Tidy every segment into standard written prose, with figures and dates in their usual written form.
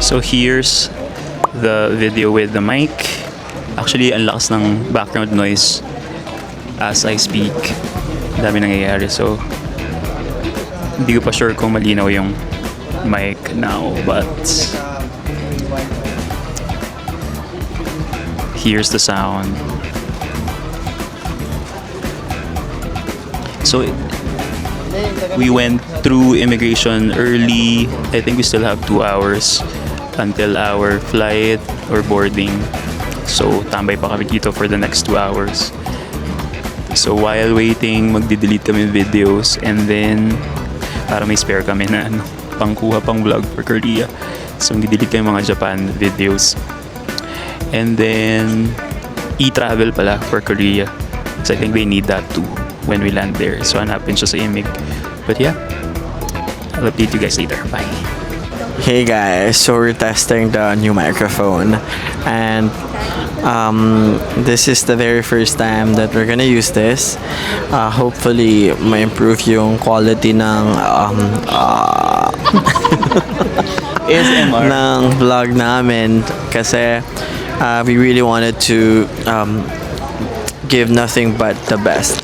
So here's the video with the mic. Actually, ang lakas ng background noise as I speak. Dami nangyayari. So, hindi ko pa sure kung malinaw yung mic now, but here's the sound. So, we went through immigration early. I think we still have 2 hours until our flight or boarding. So, tambay pa kami dito for the next 2 hours. So, while waiting, magdi-delete kami videos and then para may spare kami na pangkuha pang vlog for Korea. So, magdi-delete kami mga Japan videos. And then, e-travel pala for Korea. So, I think they need that too when we land there. So, hanapin siya sa imig. But yeah, I'll update you guys later. Bye. Hey guys, so we're testing the new microphone and this is the very first time that we're gonna use this. Hopefully ma-improve yung quality ng ASMR ng vlog namin kasi we really wanted to give nothing but the best.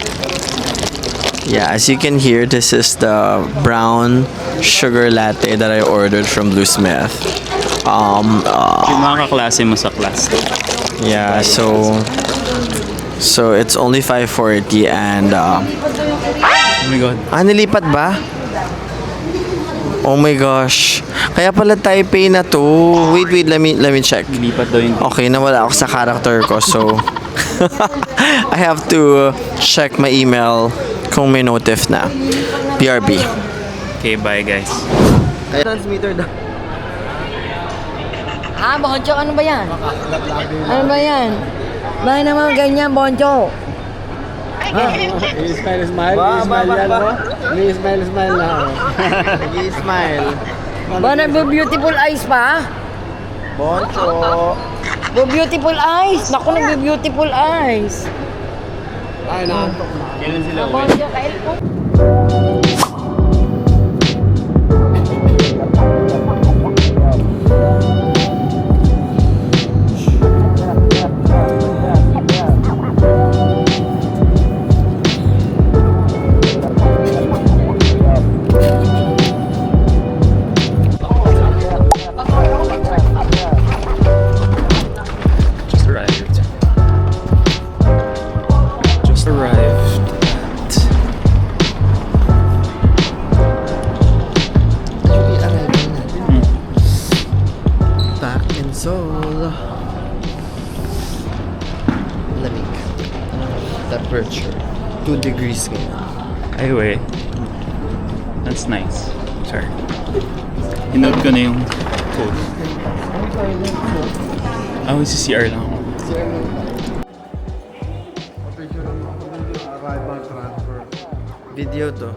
Yeah, as you can hear, this is the brown sugar latte that I ordered from Blue Smith. Yung mga kaklase mo sa class. Yeah, so it's only 5:40 and Oh my god. nilipat ba? Oh my gosh. Kaya pala Taipei na to. Wait, let me check. Lipat daw yung Okay, nawala ako sa character ko, so I have to check my email kung may notif na. BRB. Okay, bye guys. Transmitter daw. Boncho, ano ba yan? Ano ba yan? Bakit naman ganyan, Boncho? Smile yan mo. Smile na ako. Nag-i-smile. Ba, nagbe-beautiful eyes pa? Boncho. Beautiful eyes? Naku, nagbe-beautiful eyes. Ay, naantok na. Kailan sila uwi? Boncho, kail po. Just arrived. Back in Seoul. Lamig. Temperature 2 degrees ngayon. Ay, wait. That's nice. Sorry. Inote ko na yung code. Si CR lang ako. Arrival transfer. Video to.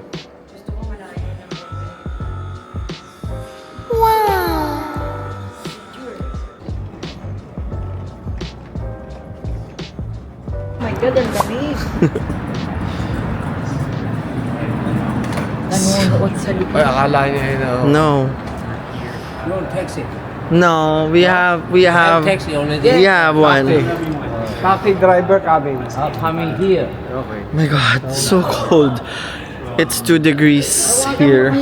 My God, ang dami. Nanonood sa likod. Ay, akala niya yun ako. No. No, taxi. No, we have Taxi only. we have one. Taxi driver coming. Coming here. Okay. Oh my god, it's so cold. It's 2 degrees here.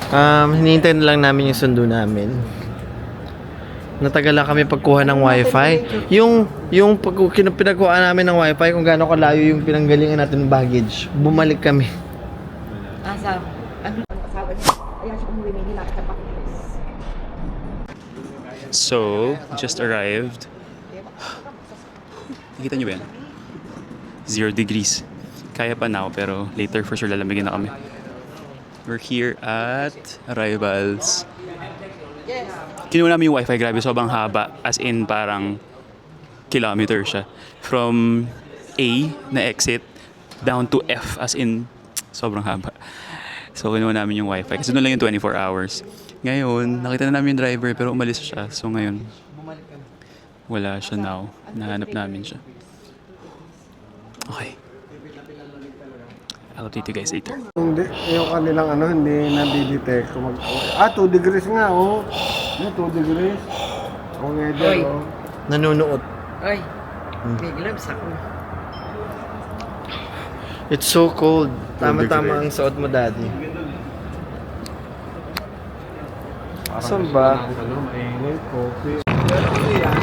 Hinihintay na lang namin yung sundo namin. Natagal lang kami pagkuha ng wifi. Yung pinagkuha namin ng wifi, kung gaano kalayo yung pinanggalingan natin ng baggage. Bumalik kami. Asa? Ano? Asawa niya. Ayan siya umuwi. May nilakit na pakit. So, just arrived. Nakita niyo ba yan? 0 degrees. Kaya pa now, pero later for sure lalamigin na kami. We're here at Arrivals. Kinuha namin yung wifi, grabe, sobrang haba. As in, parang kilometer siya. From A na exit down to F, as in, sobrang haba. So, kinuha namin yung wifi. Kasi doon lang yung 24 hours. Ngayon, nakita na namin yung driver, pero umalis siya. So, ngayon, wala siya now. Nahanap namin siya. Okay. I'll update you guys later. Hindi, yung kanilang hindi na-detect. 2 degrees nga, oh. 2 degrees. Ang weather, Oy. oh. Nanunuot. Ay, may gloves ako. It's so cold. Tama-tama ang suot mo, daddy. Saan ba? Ano, mainit, coffee. Pero kasi yan,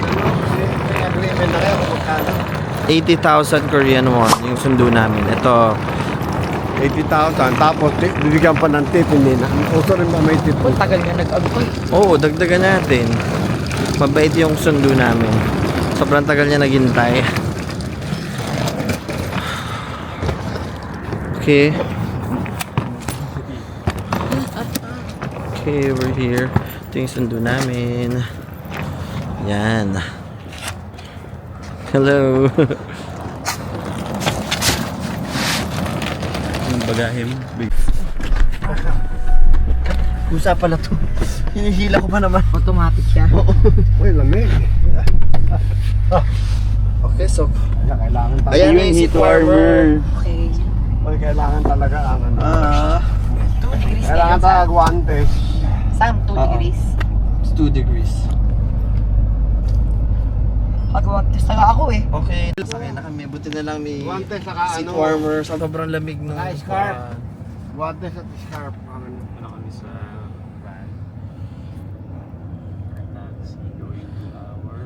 may agreement na kayo kung magkano. 80,000 Korean won yung sundo namin. Ito, 80,000, tapos bibigyan pa ng tip, hindi na. Uso rin ba may tip? Ang tagal nga nag-agoy. oo, dagdagan natin. Mabait yung sundo namin. Sobrang tagal niya naghintay. Okay. Okay, we're here. Ito yung sundo namin. Yan. Hello. Yung bagahe mo. Big. Kusa pala to. Hinihila ko pa naman. Automatic siya. Uy, lamig. Okay, so Kailangan talaga. ayan yung heat warmer. Okay. Uy, kailangan talaga ang ano. 2 degrees Kailangan ngayon, talaga Sam. guantes. Sam, 2 degrees. It's 2 degrees. Pag-wantes talaga ako eh. Okay, sakay na kami. Buti na lang may Guantes saka seat ano. warmer. Sobrang lamig nung Scarf. Guantes at scarf. Ano. Ano kami sa van. Taxi going to our...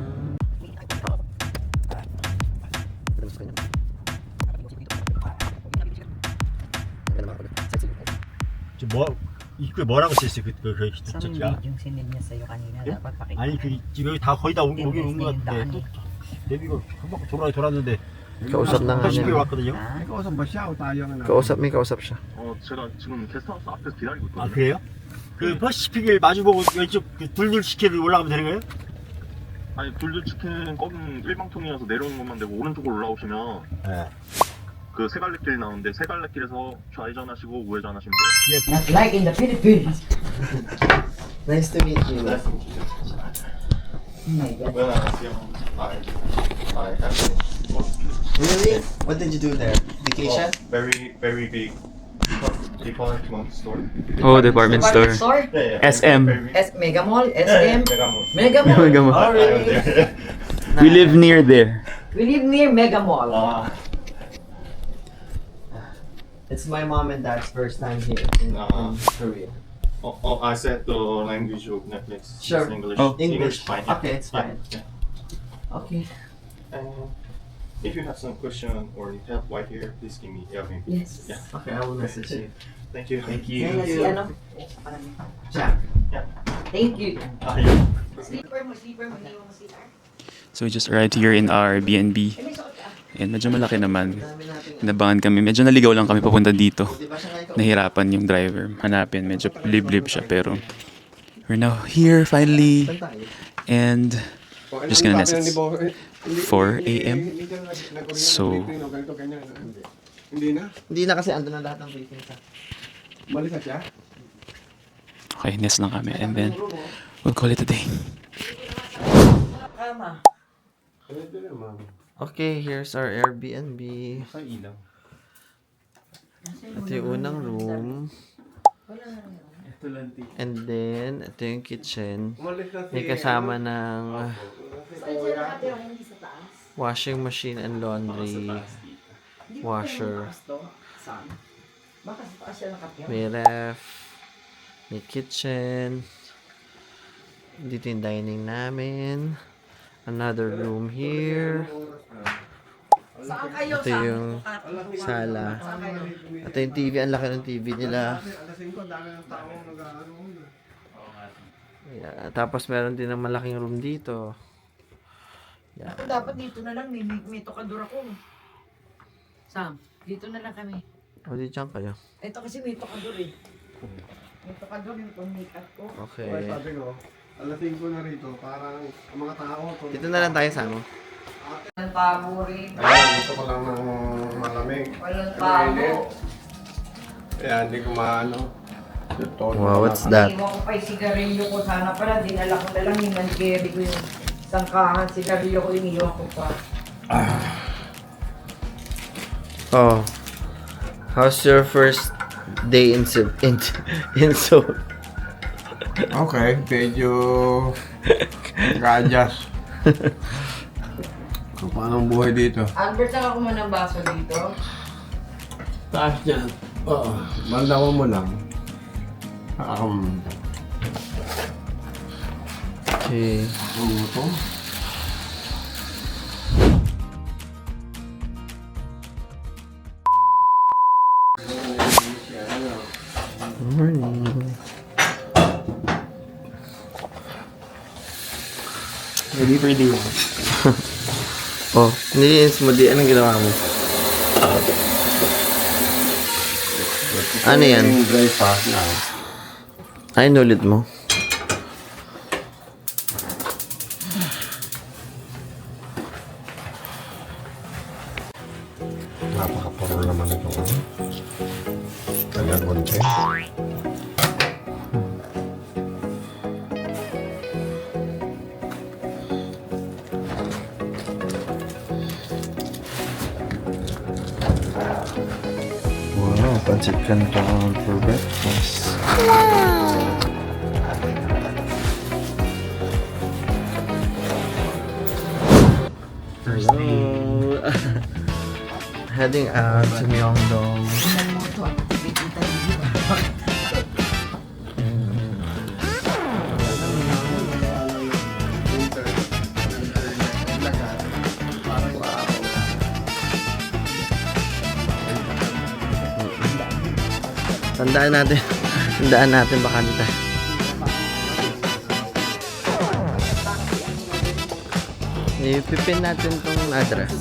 뭐 입구에 뭐라고 써있어 그 진짜 yung sinid niya sa'yo kanina, 예? dapat pakita. 아니 그 지금 여기 다 거의 다 오긴 오긴 온것 같은데 내비가 한 바퀴 돌았는데 Kausap na nga 80개 niya. 왔거든요. May kausap ba siya o tayo nga na? May kausap siya. 제가 지금 게스트하우스 앞에서 기다리고 있거든요. 아 그래요? 그 퍼시픽을 마주보고 왼쪽 그 둘둘 시켜서 올라가면 되는 거예요? 아니 둘둘 치킨은 껌 일방통이라서 내려오는 것만 되고 오른쪽으로 올라오시면 네. 그 세갈래길 나오는데 세갈래길에서 좌회전하시고 우회전하시면 돼요. Not like in the Philippines. Nice to meet you. Oh my God. Really? What did you do there? Vacation? Very very big department store. Oh, department store. Store? SM. Mega Mall? SM? Mega Mega Mall. Mall. Mega Mall. Oh, really? We live near there. We live near Mega Mall. It's my mom and dad's first time here in Korea. I said the language of Netflix. Sure. is English. Oh. English. fine. yeah. Okay, it's fine. Yeah. Okay. And if you have some question or need help right here, please give me. Yes. Yeah. Okay, I will message you. Thank you. Thank Si ano? Jack. Thank you. yeah. Sleeper mo, hindi mo CR. So we just arrived here in our B&B. And medyo malaki naman. Inabangan kami. Medyo naligaw lang kami papunta dito. Di ba siya ngayon? Nahirapan yung driver. Hanapin. Medyo liblib siya. Pero we're now here finally. And just gonna nest. 4 a.m. So- Hindi na. Hindi na kasi ando na lahat ng briefing sa. Balik na siya. okay, nest lang kami. And then we'll call it a day. Kama. Okay, here's our Airbnb. Ito yung unang room. And then, ito yung kitchen. May kasama ng washing machine and laundry washer. Baka sa taas siya nakatira. May ref. May kitchen. Dito yung dining namin. Another room here. Saan kayo? Ito yung sala. Ito yung TV. Ang laki ng TV nila. Yeah, tapos meron din ng malaking room dito. Yeah. Dapat dito na lang, may tokador ako. Sam, dito na lang kami. O, di dyan kayo. Ito kasi may tokador eh. May tokador yung pang-makeup ko. Okay. Sabi ko, alating ko na rito, parang ang mga tao. Dito na lang tayo sa mo. Walang pabo rin. Ayun, gusto ko lang ng malamig. Walang pabo. Kaya hindi ko maano. Wow, what's that? Iwan ko pa yung sigarilyo ko. Sana pala, dinala ko na lang yung man-carry ko yung sangkahan. Sigarilyo ko, iniwan ko pa. Oh. How's your first day in Seoul? Okay, medyo nag-adjust. Kung paano ang buhay dito. Albert, saka ko muna ng baso dito. Taas dyan. Oo. Bandawan mo lang. Okay. Ito. Morning. Ready for day 1. Oh, nilinis mo di. Anong ginawa mo? Ano yan? Yung dry pa na. Ay, nulit mo. Napaka-puro naman ito. Kaya konti. Wow, pancit canton for breakfast. Hello. Heading out to Myeongdong. Tandaan natin baka dito. Ipipin natin tong address.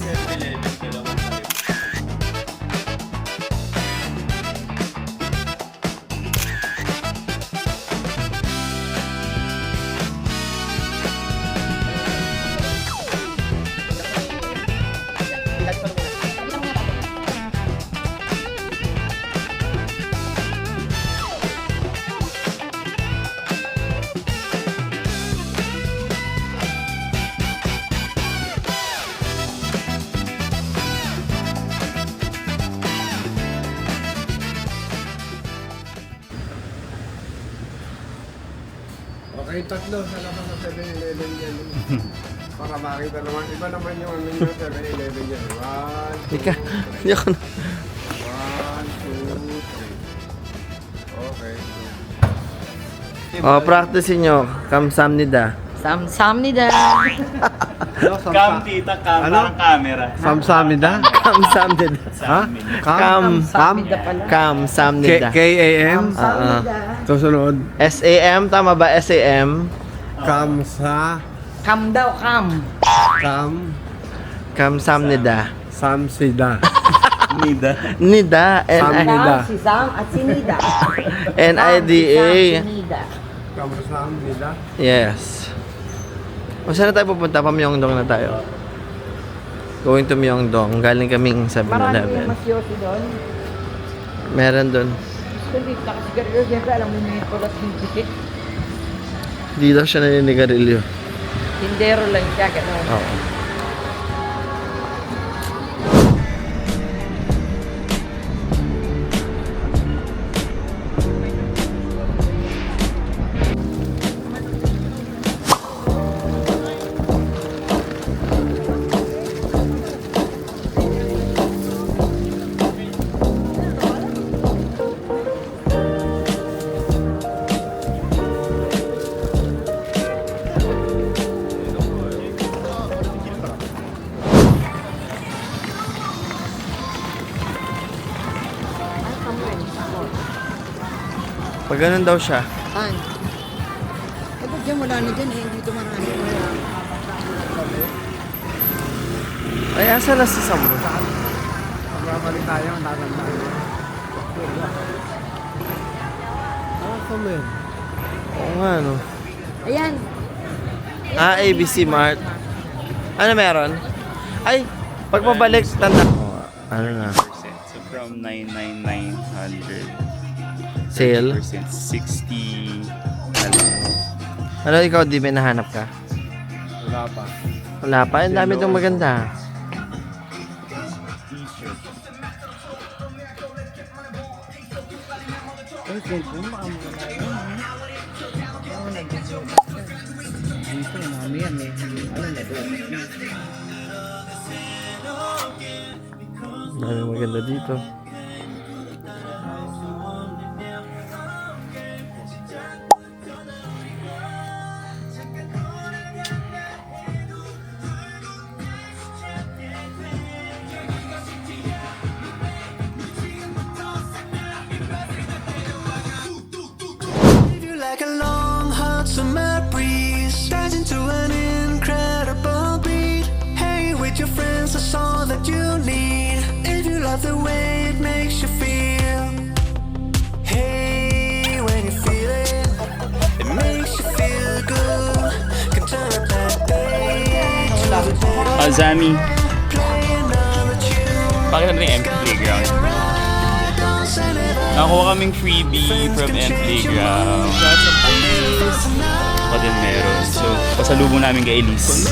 Okay, tatlo sa labas ng 7-Eleven yan. Para makita naman. Iba naman yung ano yung 7-Eleven yan. 1, 2, Ika, hindi ako 1, 2, 3. Okay. Oh, practice nyo. Kamsamnida. Samnida. Cam, tita, cam. Parang camera. Samsamida? Kamsamnida. Ha? Samnida pala. Kamsamnida. K-A-M? Susunod. SAM, tama ba? SAM? Kamsa. Kam daw, kam. Kam. Kamsamnida. Samsida. Nida. Nida. Samnida. Si Sam at si Nida. N-I-D-A. Si Nida. Kamsamnida. Yes. O saan na tayo pupunta? Pa Myeongdong na tayo. Going to Myeongdong. Galing kaming Marami 7-Eleven. yung masyosi doon. Meron dun. Kundi nakasigarilyo, siyempre alam mo may kulat yung tikit. Di daw siya naninigarilyo. Tindero lang siya, gano'n. Oo. Pag ganun daw siya. Saan? Eh, ba't dyan wala na dyan eh? Dito marami. Ay, asa na si Samu? Pagkakali tayo, ang tatandaan. Awesome. Oo nga, no. Ayan. Ah, ABC Mart. Ano meron? Ay, pagpabalik, tanda. Oh, ano na? So from 99900. Sale? 60. Ano, ikaw, di ba nahanap ka? Wala pa. Wala pa, ang dami itong maganda. gusto mo, mamaya may ano na doon. Dami maganda dito. You like a long hot summer breeze, turns into an incredible beat. Hey, with your friends, that's all that you need. If you love the way it makes you feel. Hey, when you feel it makes you feel good. Can turn up that day to the day. Zami, Play another tune. pakita natin yung MP Playground. Ride, don't say never. Nakakuha kaming freebie from MP Playground. Ako din meron. So, pasalubong namin kay Elise.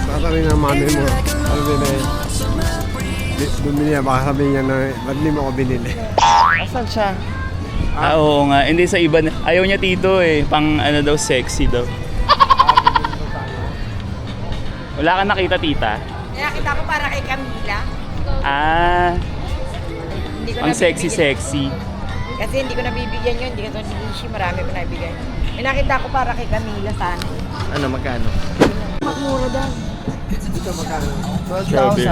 Sasabihin ng mami mo, sabi na bumili niya, baka sabihin niya na, ba't di mo ako binili? Asan siya? Oo nga. Hindi sa iba. Ayaw niya tito eh. Pang ano daw, sexy daw. Wala kang nakita, tita? Kaya kita ko para kay Camila. Ah, Hindi ko ang nabibigyan. sexy-sexy. Kasi hindi ko nabibigyan yun. Hindi ko ni Ishi, marami ko nabibigyan. May nakita ko para kay Camila sana. Ano, magkano? Magmura daw. Ito magkano? 12,000.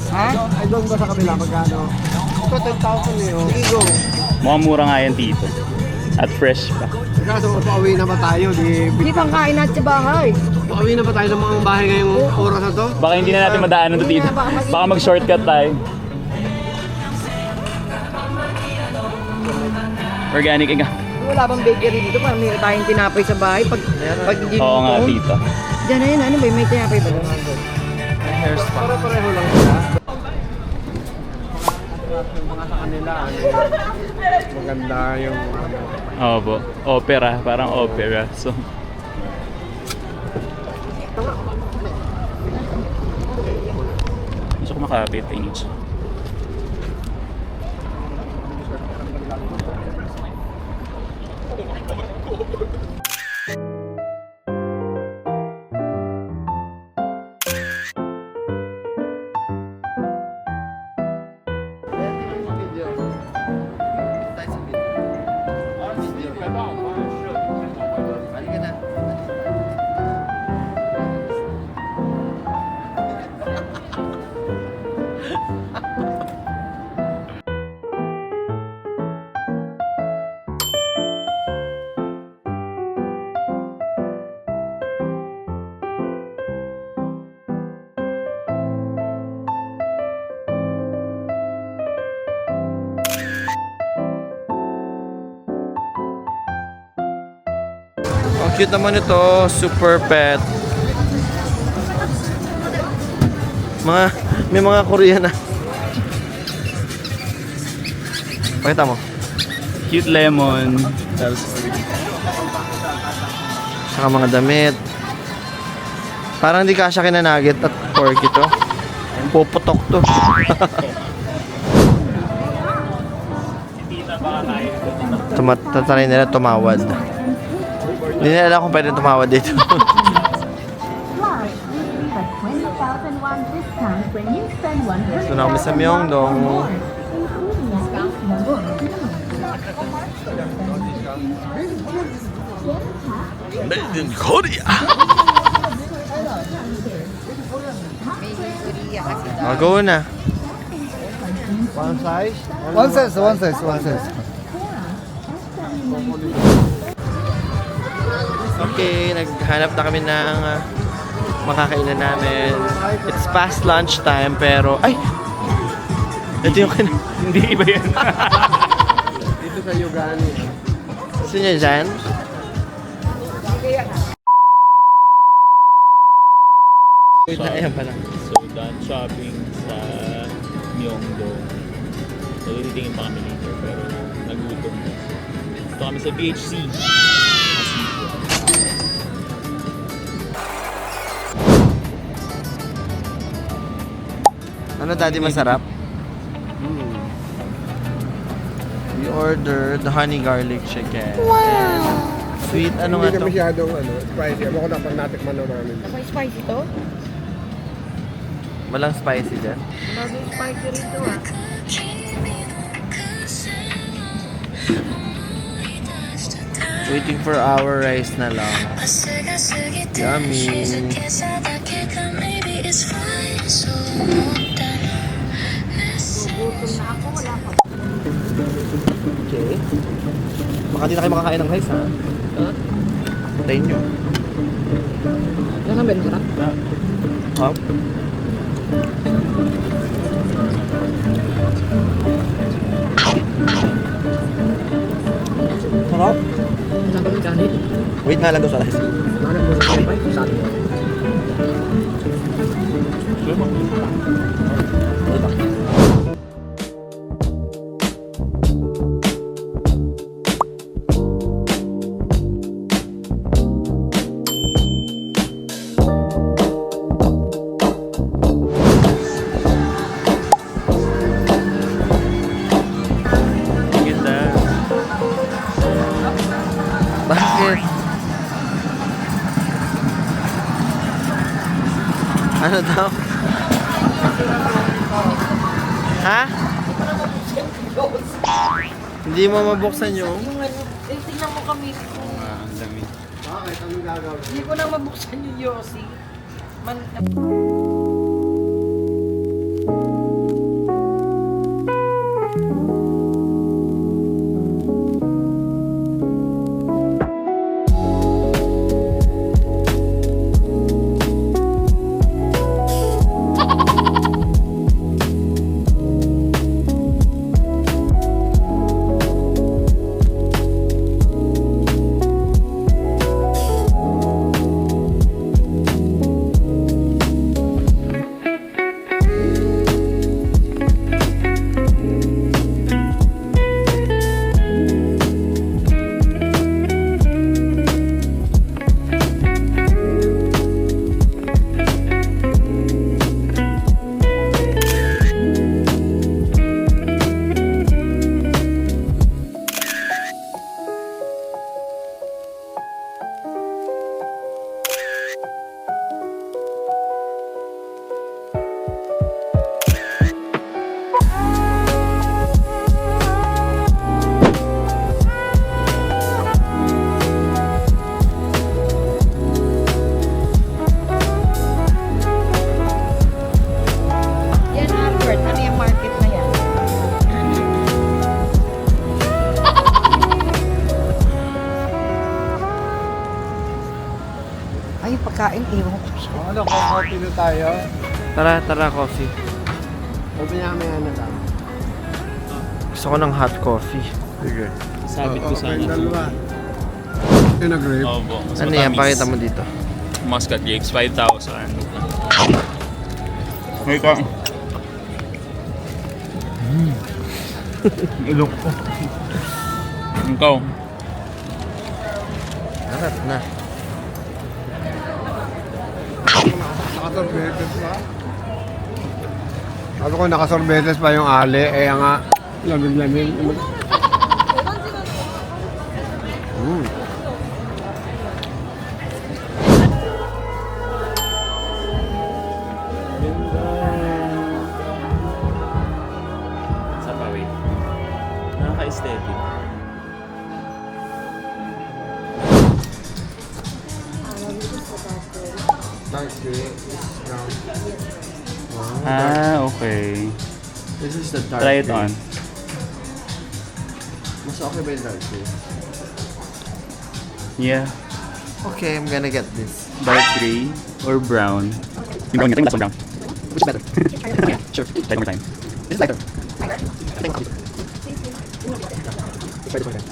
Ha? Ay, doon ba sa kabila magkano? Ito, 10,000 eh. Oh. Sige, go. Mukhang mura nga yan, tito. At fresh pa. Kaso, pauwi na ba tayo? Hindi pang kain natin sa bahay. Pauwi na ba tayo ng mga bahay ngayong oras na to? Baka hindi na natin madaanan to, tito. Baka mag-shortcut tayo. Organic nga. Wala bang bakery dito? Parang may tayong tinapay sa bahay. Pag hindi Oo nga, dito. tito. Diyan na yun. Ano ba? May tinapay ba doon? Hair spa. Pare-pareho lang sila. Yung mga sa kanila, maganda yung ano. Opo. Opera. Parang opera. So, gusto ko makapit. Tingin siya. Ang cute naman ito, super pet. May mga Korean na. Pakita mo. Cute lemon. Saka mga damit. Parang hindi kasya kina Nugget at Porky to. Puputok to. Tatry nila tumawad. Hindi nila alam kung pwede tumawad dito. Plus, receive a 20,001 discount when you spend 100,000 Ito na kami sa Myeongdong. or more, including a space number. Made in Korea! Go na. One size? One size. Okay, naghanap na kami ng makakainan namin. It's past lunch time pero... Ay! Ito yung Hindi iba yan. Dito sa Yugani. Gusto niya dyan? Wait na, ayan pala. So, done shopping sa Myeongdong. So, titingin pa kami later pero nagutom na. Ito kami sa BHC. Ano daddy masarap? We ordered the honey garlic chicken. Wow! Sweet, ano nga Hindi to? na masyadong spicy. Ano ko dapat natikman na namin. May spicy to? Walang spicy dyan. Bagay spicy rin to ah. Waiting for our rice na lang. Yummy. Gutom na ako, wala pa. Okay. Baka di na kayo makakain ng rice, ha? Tayin nyo. Yan ang meron sarap. Ha? Sarap. Saan kami kanit? Wait na lang doon sa rice. Manang mo sa bay, sa atin. Ganda. Bakit? Ano daw? Ha? Hindi mo mabuksan yung? Tingnan mo kami. Ang dami. Hindi ko na mabuksan yung Yossi. Yan Albert, ano yung market na yan? Ay, yung pagkain, iwan ko siya. Ano, coffee na tayo? Tara, coffee. Open niya kami ano lang. Gusto ko ng hot coffee. Sige. Sabit ko sana. Dalawa. Yung nag-grape. Opo. mas Ano yan? matamis. Pakita mo dito. Muscat grapes, 5,000. May ka. Ilok ko. Ikaw. Harap na. Nakasorbetes pa. Sabi ko nakasorbetes pa yung ali. Eh nga, lamig-lamig. Sa pawit. Nakaka-aesthetic. Dark green, brown. Ah, okay. This is the dark Try it green. on. Mas okay ba yung dark green? Yeah. Okay, I'm gonna get this. Dark gray or brown. Yung brown niya, yung last one brown. Which is better? Yeah, sure. Try it one more time. This is lighter. I think Let's try this one again.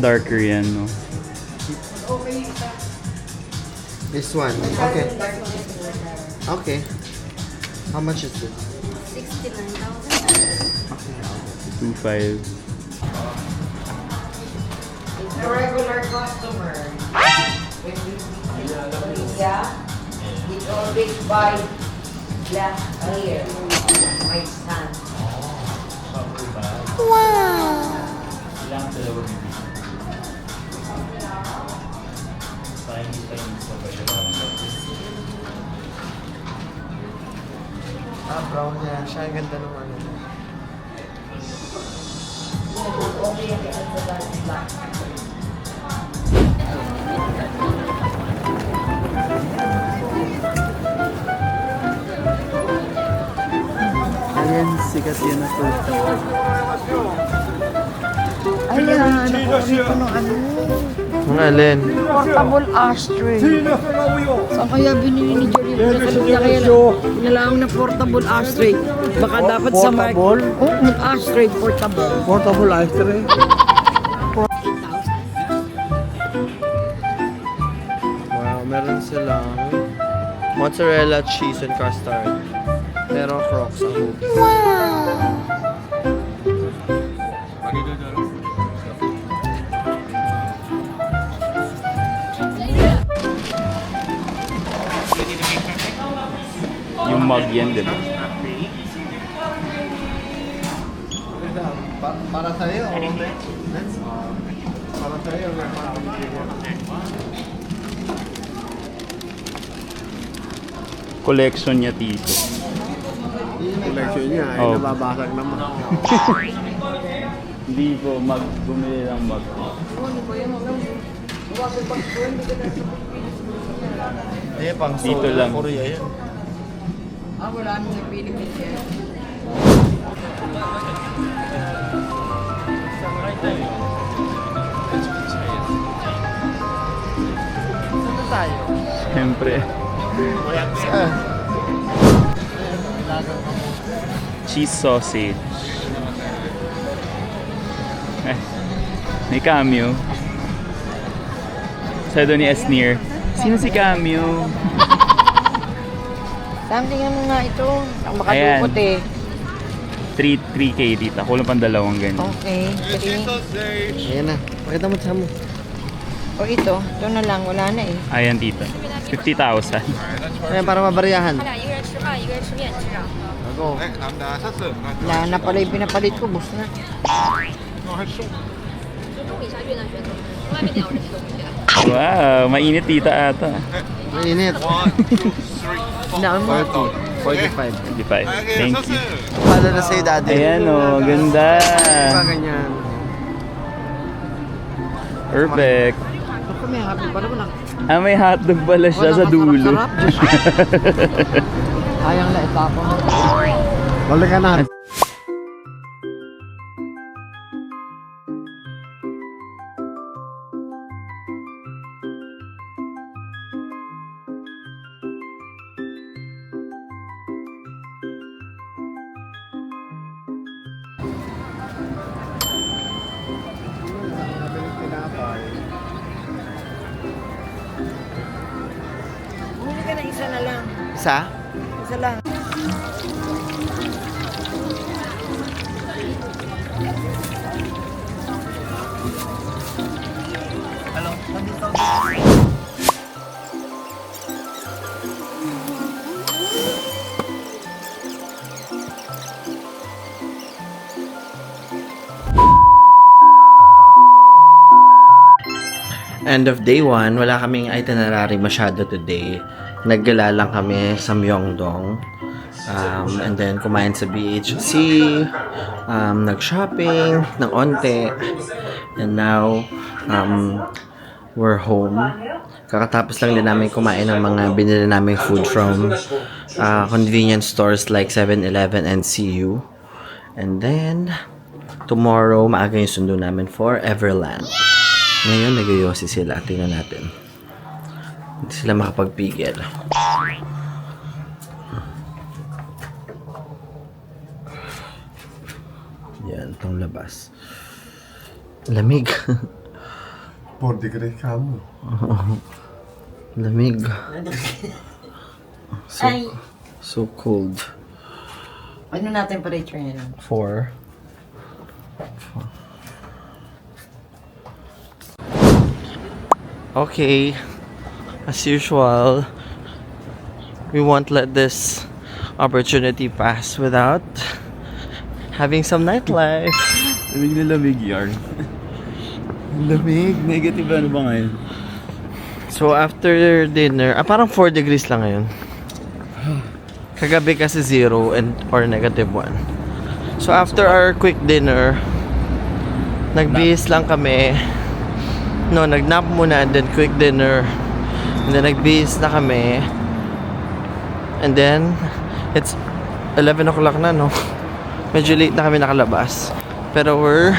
Darker yan, no? This one. Okay. Okay. How much is it? 2.5. A regular customer. When we India, he always buy black here. My son. Brown niya. Siya ang ganda ng ano. Ayan, sikat yan na first. Ayan, nakuha ng ano. Ang alin? Portable ashtray. Saan kaya binili ni Jerry? Nakasabi niya kaya nilalang na portable ashtray. Baka dapat sa market. Oh, ashtray, portable. Portable ice tray. Wow, meron silang mozzarella, cheese, and custard. Pero crocs ang hoops. Yung mug yan, di ba? Para sa'yo. Para sa'yo. Collection niya, tito. Collection niya ay Oh. nababasag naman. Hindi po, bumili ng mug. Eh, pang Dito lang. Korea yan. Ah, wala naman sa Philippines yan. Siyempre. Cheese sausage. May cameo. Sabi ni Esnir, sino si cameo? Something ano nga ito. Ang Ayan. makadukot eh. 3K dito. Kulang pang dalawang ganyan. Okay, 3. Ayan na. Pakita mo sa mo. O ito na lang. Wala na eh. Ayan dito. 50,000. Ayan, para mabariyahan. 他俩一个人吃饭，一个人吃面，吃啥？ Ako. Wala na pala yung pinapalit ko. Bus na. 尊重一下越南血统，从来没点过这些东西。 Wow, mainit dito ata. Mainit. Hinaan mo. 45. 55. Thank you. Paano na sa'yo, daddy? Ayan o, ganda. Ba ganyan? Perfect. Ako may happy pa naman. Ah, may hotdog pala siya sa dulo. Sarap, Diyos. Sayang na itapon mo. Balik ka na. Bumili ka na isa na lang. Isa? Isa lang. End of day 1, wala kaming itinerary masyado today. Naggala lang kami sa Myeongdong. And then kumain sa BHC, nag-shopping ng onte. And now, we're home. Kakatapos lang din namin kumain ng mga binili naming food from convenience stores like 7-Eleven and CU. And then, tomorrow, maaga yung sundo namin for Everland. Ngayon, nag-yosi sila. Tingnan natin. Hindi sila makapagpigil. Yan, itong labas. Lamig. 4 degree ka mo. Lamig. So cold. Ano natin temperature ngayon? 4. Okay, as usual, we won't let this opportunity pass without having some nightlife. Lamig na lamig yarn. Lamig. Negative ano ba ngayon? So after dinner, parang 4 degrees lang ngayon. Kagabi kasi 0 or negative 1. So after our quick dinner, nagbihis lang kami. No, nagnap muna and then quick dinner. And then nagbihis na kami. And then it's 11 o'clock na, no? Medyo late na kami nakalabas. Pero we're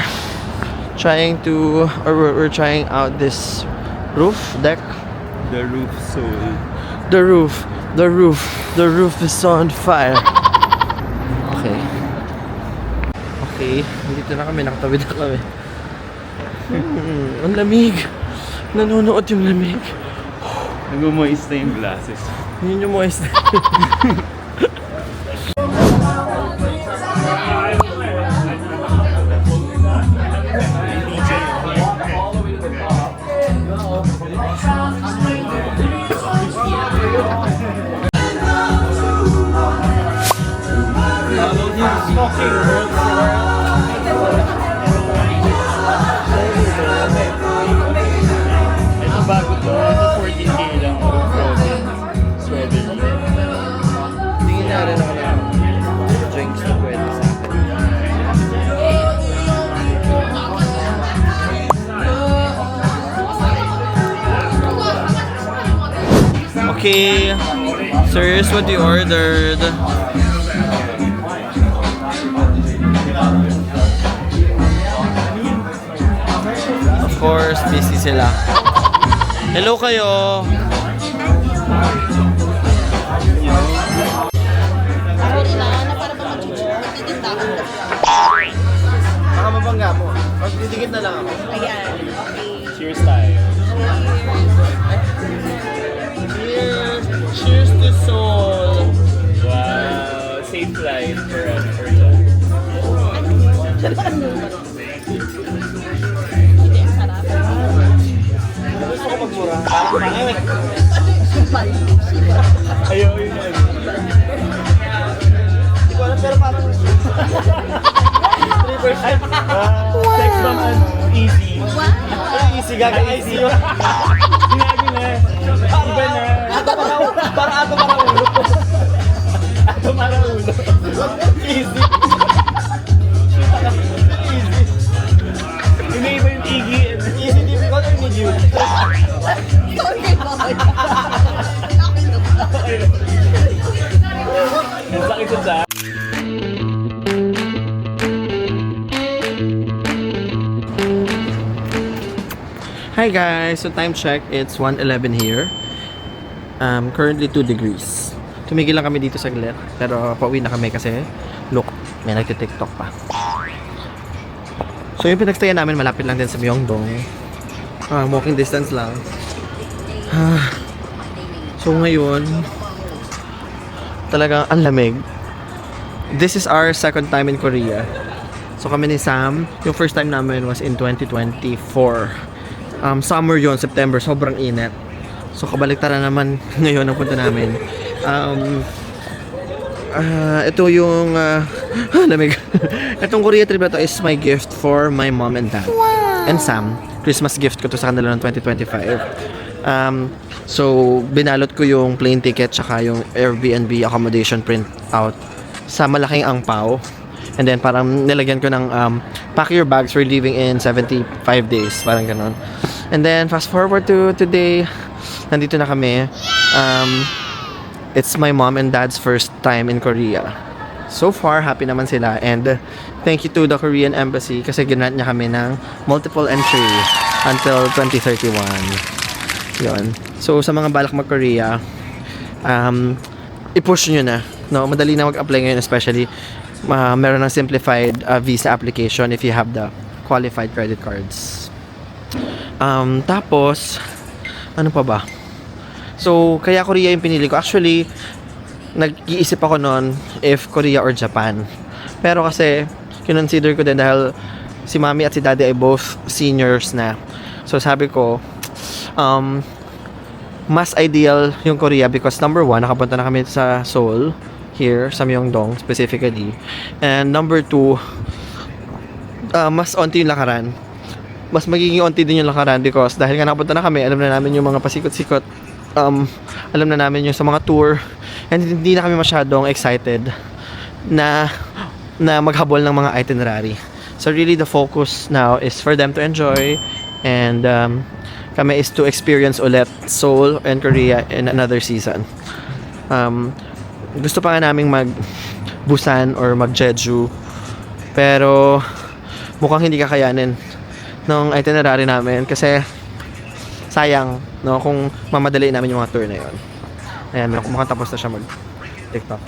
trying out this deck. The roof soul. The roof is on fire. Okay, dito na kami, nakatawid na kami. Ang lamig. Nanunuot yung lamig. Nag-moist na yung glasses. Yun yung moist. Ito bago to. Ito 14K lang. Sweater. Tingin na rin ako ng drinks na pwede sa akin. Okay, sirs, what you ordered? Of course, busy sila. Hello kayo! Baka mabangga mo. Magdidikit na lang ako. Cheers tayo. Cheers! Cheers to soul! Wow. Safe flight for us. Gusto ko magmura. Ayaw yun. Hindi ko alam pero parang 3%. Sex bomb and easy. Easy gaga, easy yun. Sinabi na. Iba na. Parang ato para ulo. Ato para ulo. Easy. Iniiba yung Iggy. Easy difficult or medium? Ang sakit sa Hi guys, so time check, it's 1:11 here. Currently 2 degrees. Tumigil lang kami dito saglit, pero pauwi na kami kasi look, may nagti-TikTok pa. So yung pinagstayan namin malapit lang din sa Myeongdong. Walking distance lang. So ngayon, talagang ang lamig. This is our second time in Korea. So kami ni Sam, yung first time namin was in 2024. Summer yon, September, sobrang init. So kabaliktaran naman ngayon ang punta namin. Ito yung lamig. Itong Korea trip na to is my gift for my mom and dad. And Sam. Christmas gift ko to sa kanila noong 2025. So binalot ko yung plane ticket tsaka yung Airbnb accommodation print out sa malaking angpao. And then parang nilagyan ko ng pack your bags, we're leaving in 75 days, parang ganon. And then fast forward to today, nandito na kami. It's my mom and dad's first time in Korea. So far, happy naman sila. And thank you to the Korean Embassy kasi ginrant niya kami ng multiple entry until 2031. Yun. So sa mga balak mag-Korea, i-push nyo na. No, madali na mag-apply ngayon, especially meron ng simplified visa application if you have the qualified credit cards. Tapos ano pa ba? So kaya Korea yung pinili ko. Actually nag-iisip ako noon if Korea or Japan. Pero kasi kinonsider ko din dahil si Mami at si Daddy ay both seniors na. So sabi ko mas ideal yung Korea because number 1, nakapunta na kami sa Seoul here sa Myeongdong specifically, and number 2, mas onti yung lakaran. mas magiging onti din yung lakaran because dahil nga nakapunta na kami, alam na namin yung mga pasikot-sikot, alam na namin yung sa mga tour, and hindi na kami masyadong excited na maghabol ng mga itinerary. So really the focus now is for them to enjoy, and kami is to experience ulit Seoul and Korea in another season. Gusto pa nga naming mag Busan or mag Jeju, pero mukhang hindi kakayanin ng itinerary namin kasi sayang, no, kung mamadali namin yung mga tour na yon. Ayan, mukhang tapos na siya mag TikTok.